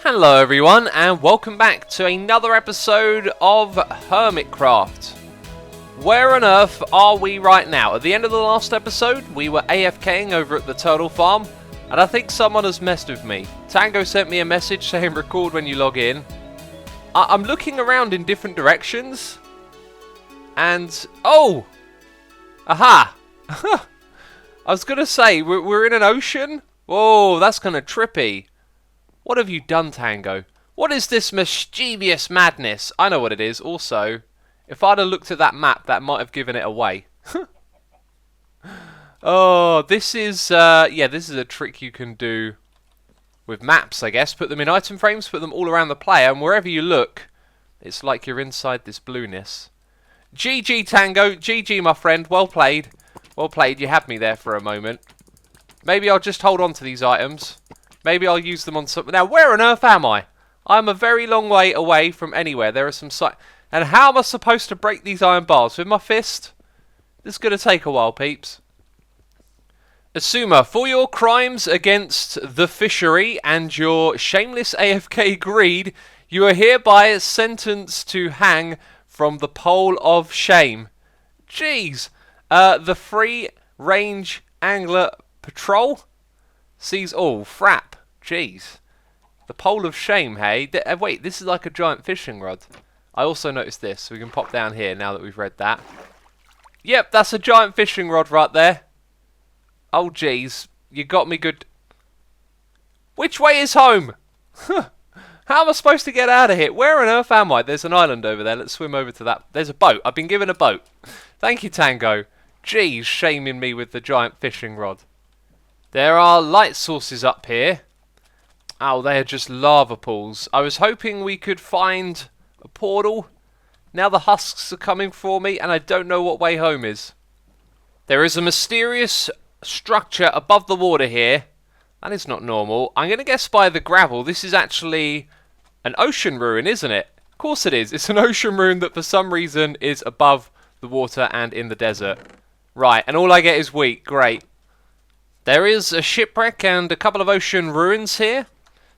Hello everyone, and welcome back to another episode of Hermitcraft. Where on earth are we right now? At the end of the last episode, we were AFKing over at the turtle farm, and I think someone has messed with me. Tango sent me a message saying record when you log in. I'm looking around in different directions, and... oh! Aha! I was going to say, we're in an ocean? Whoa, that's kind of trippy. What have you done, Tango? What is this mischievous madness? I know what it is. Also, if I'd have looked at that map, that might have given it away. Oh, this is, yeah, this is a trick you can do with maps, I guess. Put them in item frames, put them all around the player, and wherever you look, it's like you're inside this blueness. GG, Tango. GG, my friend. Well played. Well played. You had me there for a moment. Maybe I'll just hold on to these items. Maybe I'll use them on something. Now, where on earth am I? I'm a very long way away from anywhere. There are some and how am I supposed to break these iron bars? With my fist? This is going to take a while, peeps. Asuma, for your crimes against the fishery and your shameless AFK greed, you are hereby sentenced to hang from the pole of shame. Jeez. The Free Range Angler Patrol sees all. Frap. Jeez. The pole of shame, hey? Wait, this is like a giant fishing rod. I also noticed this, so we can pop down here now that we've read that. Yep, that's a giant fishing rod right there. Oh, jeez. You got me good. Which way is home? How am I supposed to get out of here? Where on earth am I? There's an island over there. Let's swim over to that. There's a boat. I've been given a boat. Thank you, Tango. Jeez, shaming me with the giant fishing rod. There are light sources up here. Oh, they are just lava pools. I was hoping we could find a portal. Now the husks are coming for me, and I don't know what way home is. There is a mysterious structure above the water here. That is not normal. I'm going to guess by the gravel, this is actually an ocean ruin, isn't it? Of course it is. It's an ocean ruin that for some reason is above the water and in the desert. Right, and all I get is wheat. Great. There is a shipwreck and a couple of ocean ruins here.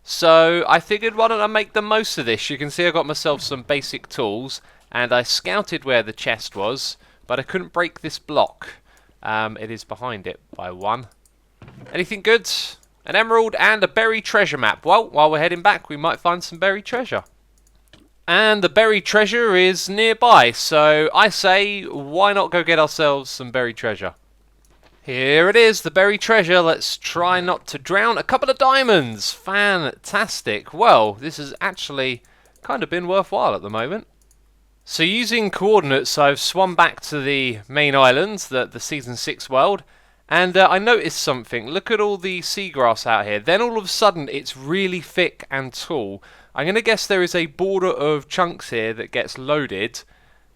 So I figured, why don't I make the most of this? You can see I got myself some basic tools, and I scouted where the chest was, but I couldn't break this block. It is behind it by one. Anything good? An emerald and a buried treasure map. Well, while we're heading back, we might find some buried treasure. And the buried treasure is nearby, so I say, why not go get ourselves some buried treasure? Here it is, the buried treasure. Let's try not to drown. A couple of diamonds. Fantastic. Well, this has actually kind of been worthwhile at the moment. So using coordinates, I've swum back to the main island, the Season 6 world, and I noticed something. Look at all the seagrass out here. Then all of a sudden, it's really thick and tall. I'm going to guess there is a border of chunks here that gets loaded.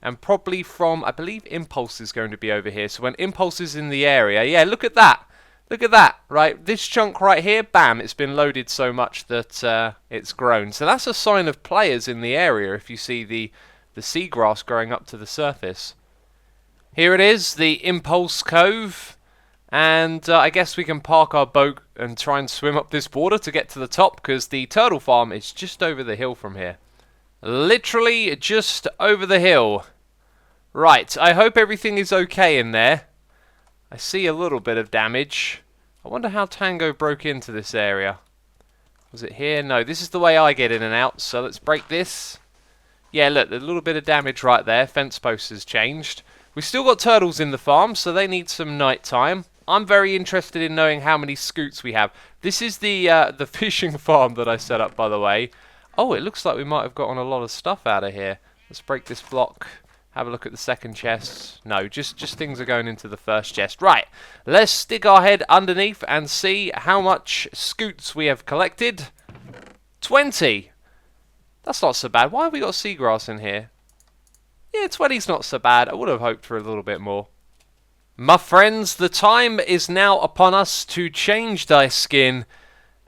And probably from, I believe Impulse is going to be over here. So when Impulse is in the area, yeah, look at that. Look at that, right? This chunk right here, bam, it's been loaded so much that it's grown. So that's a sign of players in the area if you see the seagrass growing up to the surface. Here it is, the Impulse Cove. And I guess we can park our boat and try and swim up this water to get to the top, because the turtle farm is just over the hill from here. Literally just over the hill. Right, I hope everything is okay in there. I see a little bit of damage. I wonder how Tango broke into this area. Was it here? No, this is the way I get in and out, so let's break this. Yeah, look, a little bit of damage right there. Fence post has changed. We've still got turtles in the farm, so they need some night time. I'm very interested in knowing how many scoots we have. This is the fishing farm that I set up, by the way. Oh, it looks like we might have gotten a lot of stuff out of here. Let's break this block. Have a look at the second chest. No, just things are going into the first chest. Right, let's stick our head underneath and see how much scoots we have collected. 20. That's not so bad. Why have we got seagrass in here? Yeah, 20's not so bad. I would have hoped for a little bit more. My friends, the time is now upon us to change thy skin,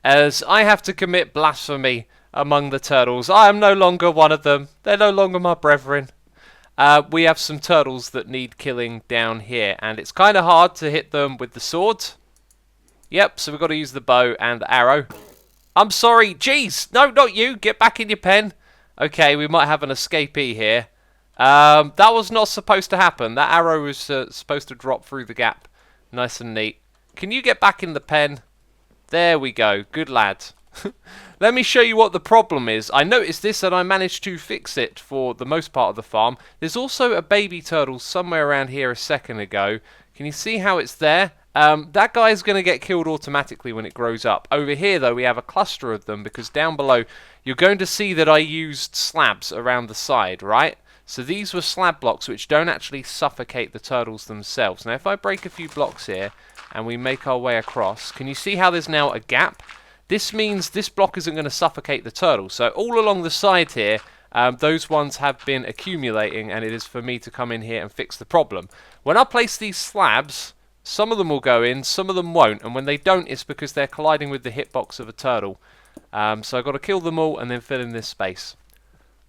as I have to commit blasphemy among the turtles. I am no longer one of them. They're no longer my brethren. We have some turtles that need killing down here, and it's kind of hard to hit them with the sword. Yep, so we've got to use the bow and the arrow. I'm sorry. Jeez. No, not you. Get back in your pen. Okay, we might have an escapee here. That was not supposed to happen. That arrow was supposed to drop through the gap. Nice and neat. Can you get back in the pen? There we go. Good lad. Let me show you what the problem is. I noticed this and I managed to fix it for the most part of the farm. There's also a baby turtle somewhere around here a second ago. Can you see how it's there? That guy is going to get killed automatically when it grows up. Over here, though, we have a cluster of them because down below, you're going to see that I used slabs around the side, right? So these were slab blocks which don't actually suffocate the turtles themselves. Now, if I break a few blocks here and we make our way across, can you see how there's now a gap? This means this block isn't going to suffocate the turtles. So all along the side here, those ones have been accumulating, and it is for me to come in here and fix the problem. When I place these slabs, some of them will go in, some of them won't, and when they don't, it's because they're colliding with the hitbox of a turtle. So I've got to kill them all and then fill in this space.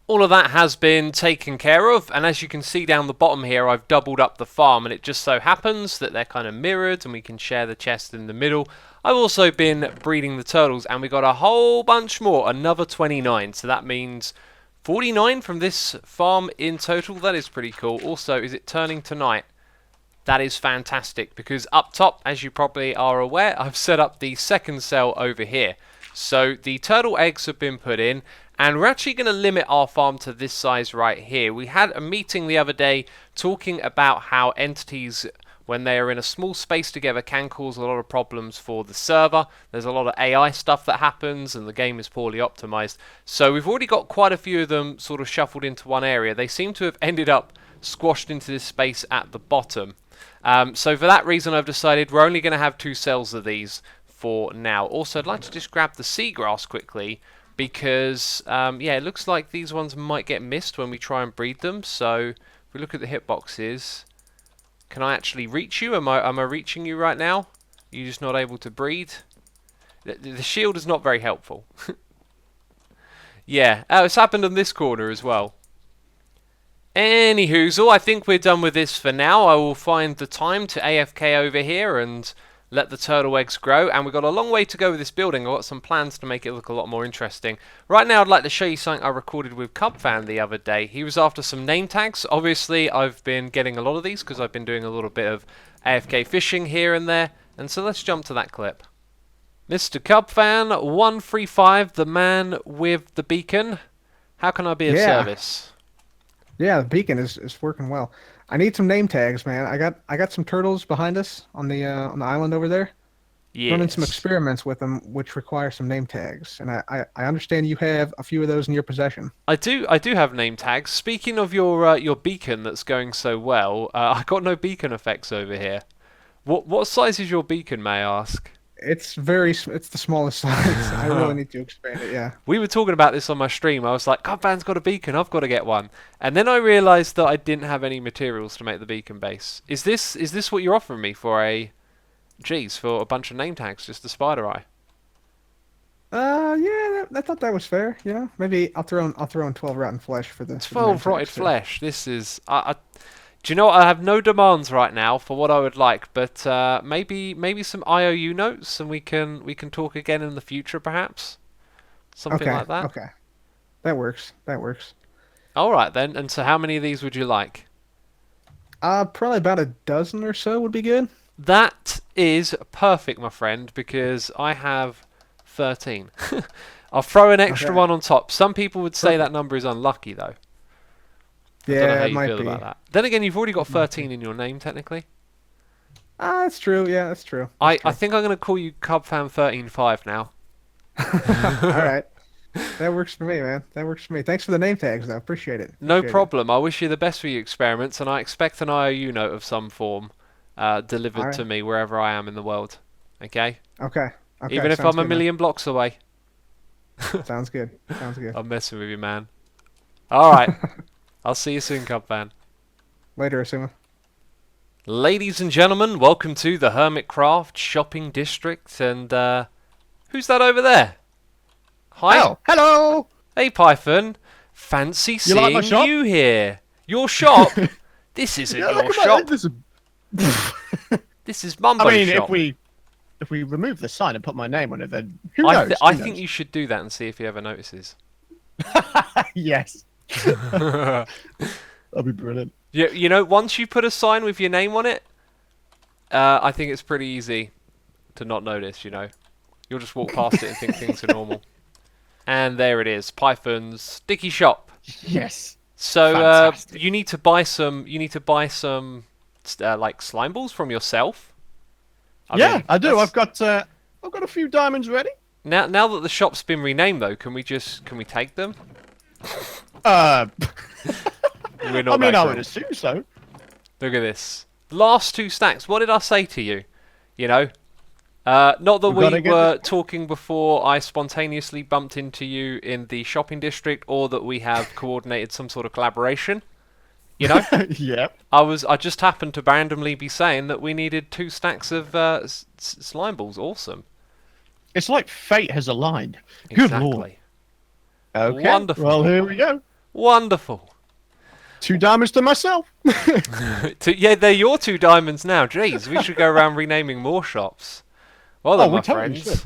All of that has been taken care of, and as you can see down the bottom here, I've doubled up the farm, and it just so happens that they're kind of mirrored and we can share the chest in the middle. I've also been breeding the turtles, and we got a whole bunch more, another 29, so that means 49 from this farm in total. That is pretty cool. Also, is it turning to night? That is fantastic, because up top, as you probably are aware, I've set up the second cell over here. So the turtle eggs have been put in, and we're actually going to limit our farm to this size right here. We had a meeting the other day talking about how entities, when they are in a small space together, can cause a lot of problems for the server. There's a lot of AI stuff that happens, and the game is poorly optimized. So we've already got quite a few of them sort of shuffled into one area. They seem to have ended up squashed into this space at the bottom. So for that reason, I've decided we're only going to have 2 cells of these for now. Also, I'd like to just grab the seagrass quickly, because yeah, it looks like these ones might get missed when we try and breed them. So if we look at the hitboxes, can I actually reach you? Am I reaching you right now? You're just not able to breed? The shield is not very helpful. Yeah, it's happened on this corner as well. Anyhoozle, I think we're done with this for now. I will find the time to AFK over here and let the turtle eggs grow, and we've got a long way to go with this building. I've got some plans to make it look a lot more interesting. Right now, I'd like to show you something I recorded with CubFan the other day. He was after some name tags. Obviously, I've been getting a lot of these because I've been doing a little bit of AFK fishing here and there, and so let's jump to that clip. Mr. CubFan 135, the man with the beacon. How can I be of service? Yeah, the beacon is working well. I need some name tags, man. I got some turtles behind us on the island over there. Yes. Running some experiments with them, which require some name tags, and I understand you have a few of those in your possession. I do have name tags. Speaking of your beacon that's going so well, I got no beacon effects over here. What size is your beacon, may I ask? It's the smallest size. I really need to expand it, yeah. We were talking about this on my stream. I was like, CubFan's got a beacon, I've got to get one. And then I realised that I didn't have any materials to make the beacon base. Is this what you're offering me for for a bunch of name tags, just a spider eye? Yeah, I thought that was fair, yeah. Maybe I'll throw in 12 rotten flesh for the 12 rotted flesh. This is do you know what? I have no demands right now for what I would like, but maybe some IOU notes, and we can talk again in the future, perhaps. Something like that. Okay, that works. All right then. And so, how many of these would you like? Probably about a dozen or so would be good. That is perfect, my friend, because I have 13. I'll throw an extra one on top. Some people would say that number is unlucky, though. I don't know how you feel about that. Then again, you've already got 13 in your name, technically. That's true. Yeah, that's true. I think I'm going to call you CubFan 135 now. All right. That works for me, man. That works for me. Thanks for the name tags, though. Appreciate it. No problem. I wish you the best for your experiments, and I expect an IOU note of some form delivered to me wherever I am in the world. Okay? Okay. Even if I'm a million blocks away. Sounds good. I'm messing with you, man. All right. I'll see you soon, CubFan. Later, Asuma. Ladies and gentlemen, welcome to the Hermitcraft Shopping District, and who's that over there? Hi. Oh, hello. Hey, Python. Fancy seeing you here. Your shop? This isn't your shop. This is Mumbo's shop. if we if we remove the sign and put my name on it, then who I, knows? th- Who I knows? think you should do that and see if he ever notices. Yes. That'd be brilliant. You know, once you put a sign with your name on it, I think it's pretty easy to not notice, you know. You'll just walk past it and think things are normal. And there it is, Python's sticky shop. Yes. So Fantastic. you need to buy some. Like slime balls from yourself. I mean, I do. that's- I've got a few diamonds ready. Now that the shop's been renamed, though, can we take them? Uh, We're not. I mean, that I cool. would assume so. Look at this. Last 2 stacks. What did I say to you? You know, not that We've gotta we get were talking before I spontaneously bumped into you in the shopping district, or that we have coordinated some sort of collaboration. You know, Yep. I just happened to randomly be saying that we needed 2 stacks of slime balls. Awesome. It's like fate has aligned. Good lord. Exactly. Okay. Wonderful. Well, here we go. Wonderful. 2 diamonds to myself. Yeah, they're your 2 diamonds now. Jeez, we should go around renaming more shops. Well then, we my totally friends,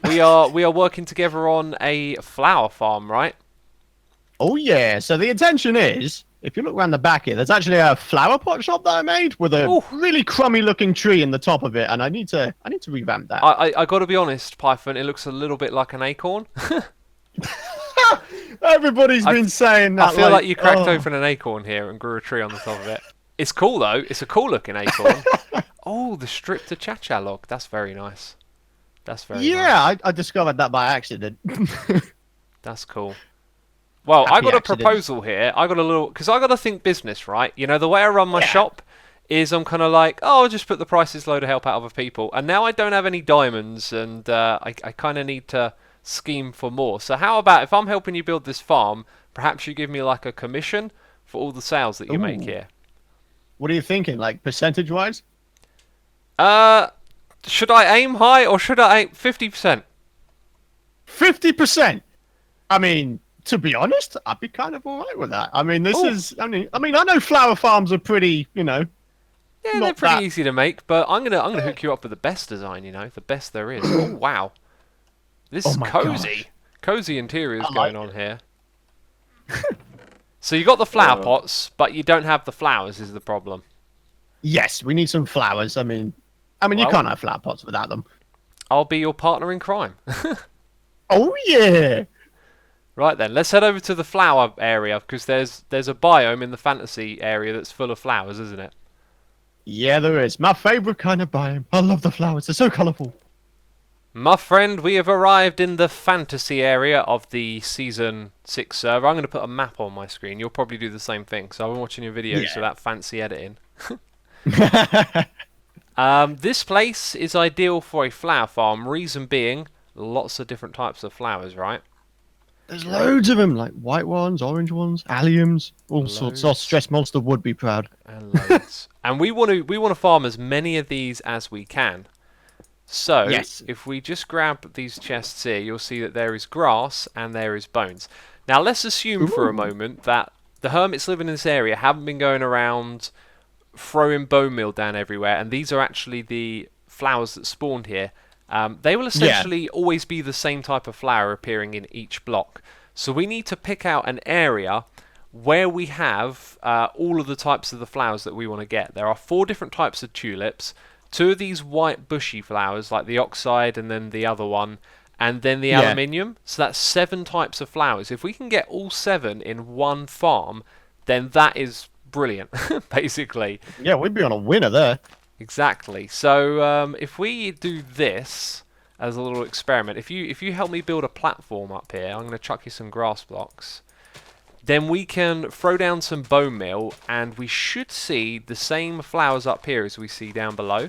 we are working together on a flower farm, right? Oh yeah. So the intention is, if you look around the back here, there's actually a flower pot shop that I made with a Ooh. really crummy looking tree in the top of it, and I need to revamp that. I got to be honest, Python. It looks a little bit like an acorn. Everybody's been saying that. I feel like you cracked oh. open an acorn here and grew a tree on the top of it. It's cool though. It's a cool looking acorn. Oh, the strip to cha-cha log. That's very nice. That's very nice. Yeah, I discovered that by accident. That's cool. Well, I Happy got a accidents. proposal here. I got a little, because I got to think business, right? You know, the way I run my shop is I'm kind of like, oh, I'll just put the prices low to help out other people. And now I don't have any diamonds, and I kind of need to scheme for more. So how about if I'm helping you build this farm, perhaps you give me like a commission for all the sales that you make Ooh. here? What are you thinking, like percentage wise? Should I aim high or should I aim 50%? 50%. I mean, to be honest, I'd be kind of alright with that. I mean, this Ooh. is. I mean, I know flower farms are pretty, Yeah, they're Not pretty that- easy to make, but I'm gonna hook you up with the best design, you know, the best there is. Oh wow, this Oh is my cozy, gosh. cozy interiors I going like on here. So you got the flower Oh. pots, but you don't have the flowers. Is the problem? Yes, we need some flowers. I mean, you Well- can't have flower pots without them. I'll be your partner in crime. Oh yeah. Right then, let's head over to the flower area because there's a biome in the fantasy area that's full of flowers, isn't it? Yeah, there is. My favorite kind of biome. I love the flowers. They're so colourful. My friend, we have arrived in the fantasy area of the Season 6 server. I'm going to put a map on my screen. You'll probably do the same thing, so I've been watching your videos Yeah. for that fancy editing. This place is ideal for a flower farm, reason being, lots of different types of flowers, right? There's loads of them, like white ones, orange ones, alliums, all sorts. Oh, Loads. Stress Monster would be proud. And loads. And we want to farm as many of these as we can. So, Yes. if we just grab these chests here, you'll see that there is grass and there is bones. Now, let's assume for a Ooh. moment that the hermits living in this area haven't been going around throwing bone meal down everywhere, and these are actually the flowers that spawned here. They will essentially always be the same type of flower appearing in each block. So we need to pick out an area where we have all of the types of the flowers that we want to get. There are 4 different types of tulips, 2 of these white bushy flowers, like the oxide and then the other one, and then the Yeah. aluminium. So that's 7 types of flowers. If we can get all 7 in one farm, then that is brilliant, basically. Yeah, we'd be on a winner there. Exactly. So if we do this as a little experiment, if you help me build a platform up here, I'm going to chuck you some grass blocks. Then we can throw down some bone meal, and we should see the same flowers up here as we see down below.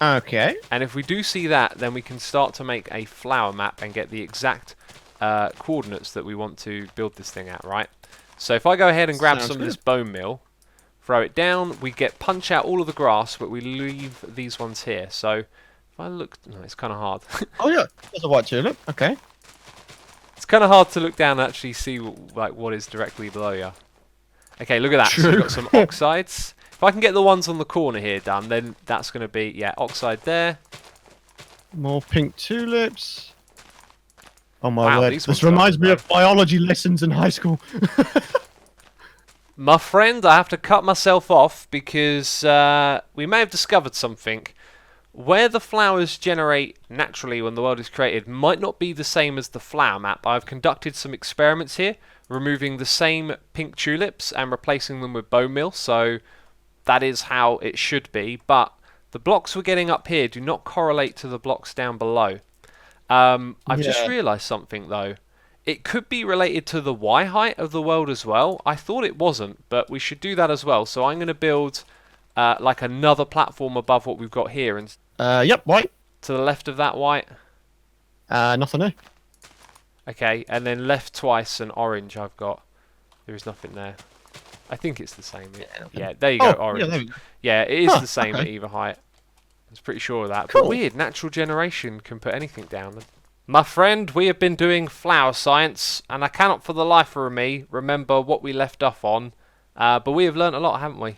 Okay. And if we do see that, then we can start to make a flower map and get the exact coordinates that we want to build this thing at, right? So if I go ahead and grab Sounds some of this good. bone meal, throw it down, we punch out all of the grass, but we leave these ones here. So if I look, no, it's kind of hard. Oh yeah, there's a white tulip. Okay. It's kind of hard to look down and actually see what is directly below you. Okay, look at that. So we've True. got some oxides. If I can get the ones on the corner here done, then that's going to be, yeah, oxide there. More pink tulips. Oh my Wow, word! these This ones reminds are me low. of biology lessons in high school. My friend, I have to cut myself off because we may have discovered something. Where the flowers generate naturally when the world is created might not be the same as the flower map. I've conducted some experiments here, removing the same pink tulips and replacing them with bone meal, so that is how it should be, but the blocks we're getting up here do not correlate to the blocks down below. I've just Yeah. realised something though. It could be related to the Y height of the world as well. I thought it wasn't, but we should do that as well. So I'm going to build like another platform above what we've got here, and Yep. White. to the left of that white. Nothing new. Okay, and then left twice and orange I've got. There is nothing there. I think it's the same. Yeah, there you go, orange. Yeah, there we go. Yeah, it is Huh, the same at okay. either height. I was pretty sure of that. Cool. But weird, natural generation can put anything down. My friend, we have been doing flower science, and I cannot for the life of me remember what we left off on. But we have learnt a lot, haven't we?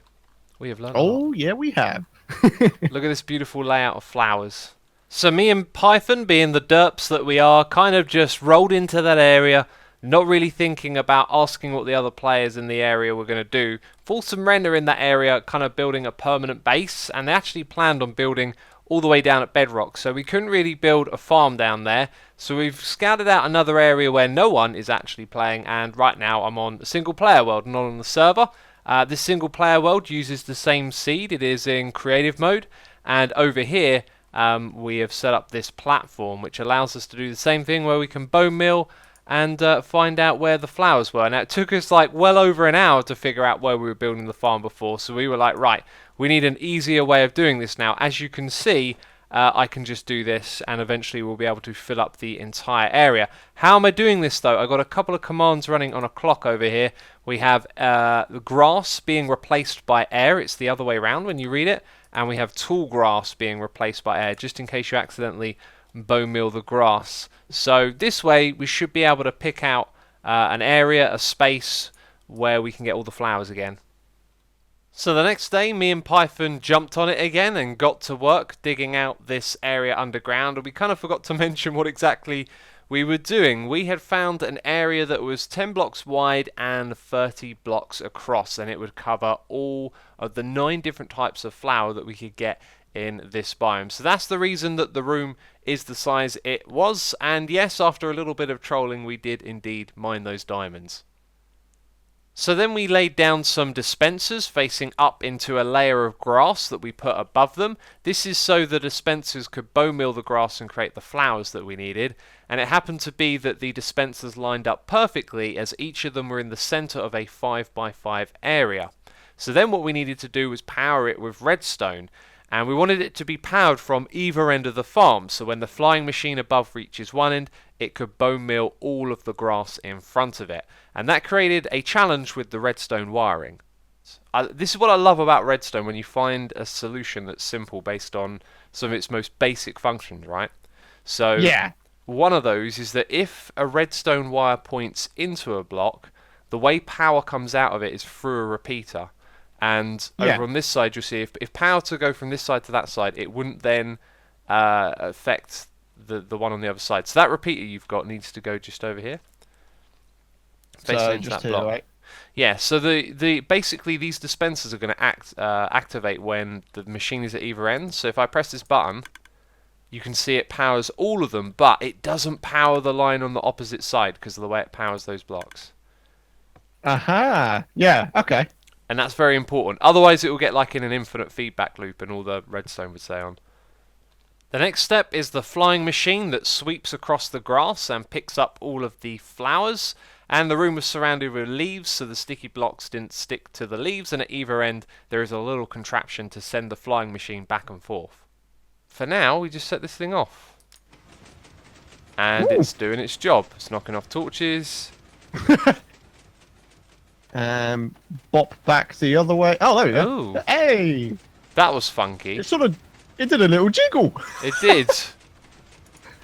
We have learnt a lot. Oh yeah, we have. Look at this beautiful layout of flowers. So me and Python, being the derps that we are, kind of just rolled into that area, not really thinking about asking what the other players in the area were going to do. Fulsome Render in that area kind of building a permanent base, and they actually planned on building all the way down at Bedrock, so we couldn't really build a farm down there. So we've scouted out another area where no one is actually playing, and right now I'm on a single player world, not on the server. This single player world uses the same seed. It is in creative mode, and over here we have set up this platform which allows us to do the same thing where we can bone meal and find out where the flowers were. Now it took us like well over an hour to figure out where we were building the farm before, so we were like, right, we need an easier way of doing this now. As you can see, I can just do this and eventually we'll be able to fill up the entire area. How am I doing this though? I've got a couple of commands running on a clock over here. We have the grass being replaced by air. It's the other way around when you read it. And we have tall grass being replaced by air, just in case you accidentally bone meal the grass. So this way we should be able to pick out an area, a space where we can get all the flowers again. So the next day, me and Python jumped on it again and got to work digging out this area underground. And we kind of forgot to mention what exactly we were doing. We had found an area that was 10 blocks wide and 30 blocks across, and it would cover all of the 9 different types of flower that we could get in this biome. So that's the reason that the room is the size it was. And yes, after a little bit of trolling, we did indeed mine those diamonds. So then we laid down some dispensers facing up into a layer of grass that we put above them. This is so the dispensers could bone meal the grass and create the flowers that we needed. And it happened to be that the dispensers lined up perfectly as each of them were in the center of a 5x5 area. So then what we needed to do was power it with redstone. And we wanted it to be powered from either end of the farm, so when the flying machine above reaches one end, it could bone meal all of the grass in front of it. And that created a challenge with the redstone wiring. This is what I love about redstone, when you find a solution that's simple based on some of its most basic functions, right? So Yeah. one of those is that if a redstone wire points into a block, the way power comes out of it is through a repeater. And over on this side, you'll see if power to go from this side to that side, it wouldn't then affect the one on the other side. So that repeater you've got needs to go just over here. So Into just that to block. the right. Yeah. So the basically these dispensers are going to activate when the machine is at either end. So if I press this button, you can see it powers all of them, but it doesn't power the line on the opposite side because of the way it powers those blocks. Aha. Yeah. Okay. And that's very important. Otherwise, it will get like in an infinite feedback loop and all the redstone would stay on. The next step is the flying machine that sweeps across the grass and picks up all of the flowers. And the room was surrounded with leaves, so the sticky blocks didn't stick to the leaves. And at either end, there is a little contraption to send the flying machine back and forth. For now, we just set this thing off. And it's doing its job. It's knocking off torches. Bop back the other way. Oh, there we go. Ooh. Hey, That was funky. it did a little jiggle. It did.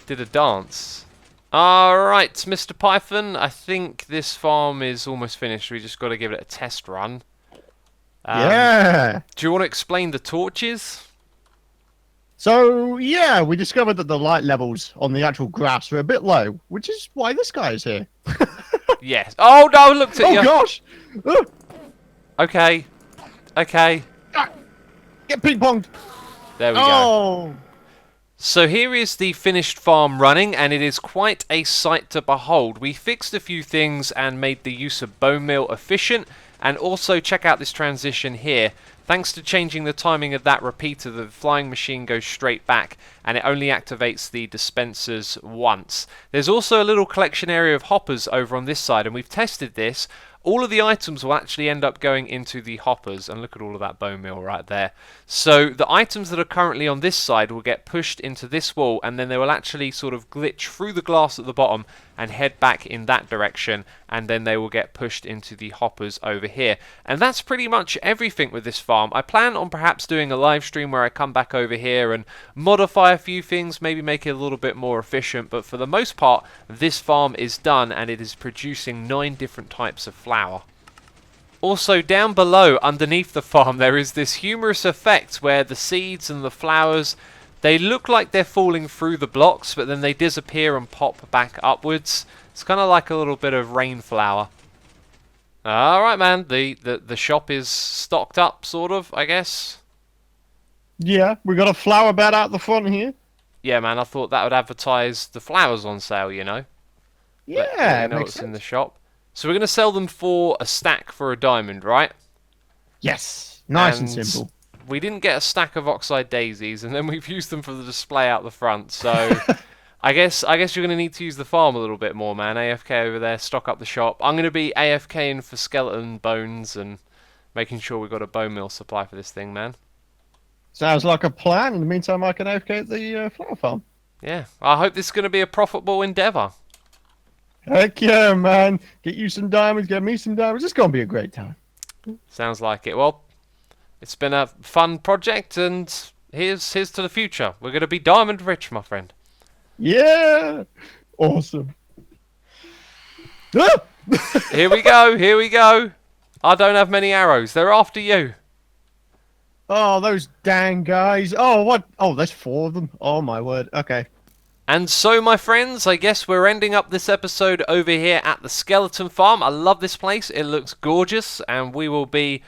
Did a dance. Alright, Mr. Python, I think this farm is almost finished. We just got to give it a test run. Yeah. Do you want to explain the torches? So, yeah, we discovered that the light levels on the actual grass are a bit low, which is why this guy is here. Yes. Oh no! Looked at Oh, you. gosh! Okay. Okay. Ah, get ping-ponged! There we go. Oh! So here is the finished farm running, and it is quite a sight to behold. We fixed a few things and made the use of bone meal efficient, and also check out this transition here. Thanks to changing the timing of that repeater, the flying machine goes straight back, and it only activates the dispensers once. There's also a little collection area of hoppers over on this side, and we've tested this. All of the items will actually end up going into the hoppers, and look at all of that bone meal right there. So the items that are currently on this side will get pushed into this wall, and then they will actually sort of glitch through the glass at the bottom and head back in that direction, and then they will get pushed into the hoppers over here. And that's pretty much everything with this farm. I plan on perhaps doing a live stream where I come back over here and modify a few things, maybe make it a little bit more efficient, but for the most part this farm is done, and it is producing 9 different types of flour. Also, down below underneath the farm there is this humorous effect where the seeds and the flowers, they look like they're falling through the blocks, but then they disappear and pop back upwards. It's kind of like a little bit of rain flower. Alright man, the shop is stocked up, sort of, I guess. Yeah, we got a flower bed out the front here. Yeah man, I thought that would advertise the flowers on sale, you know. Yeah, you know makes what's sense. in the shop. So we're going to sell them for a stack for a diamond, right? Yes, nice and simple. We didn't get a stack of oxide daisies, and then we've used them for the display out the front. So I guess you're going to need to use the farm a little bit more, man. AFK over there, stock up the shop. I'm going to be AFKing for skeleton bones and making sure we've got a bone meal supply for this thing, man. Sounds like a plan. In the meantime, I can AFK at the flower farm. Yeah, I hope this is going to be a profitable endeavour. Heck yeah, man. Get you some diamonds, get me some diamonds. It's going to be a great time. Sounds like it. Well, it's been a fun project, and here's to the future. We're going to be diamond rich, my friend. Yeah! Awesome. Ah! Here we go, here we go. I don't have many arrows. They're after you. Oh, those dang guys. Oh, what? Oh, there's 4 of them. Oh, my word. Okay. And so, my friends, I guess we're ending up this episode over here at the skeleton farm. I love this place. It looks gorgeous, and we will be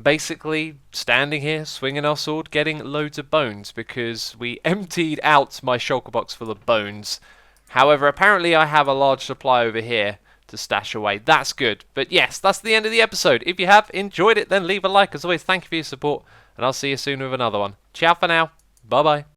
basically standing here, swinging our sword, getting loads of bones, because we emptied out my shulker box full of bones. However, apparently I have a large supply over here to stash away. That's good. But yes, that's the end of the episode. If you have enjoyed it, then leave a like. As always, thank you for your support, and I'll see you soon with another one. Ciao for now. Bye-bye.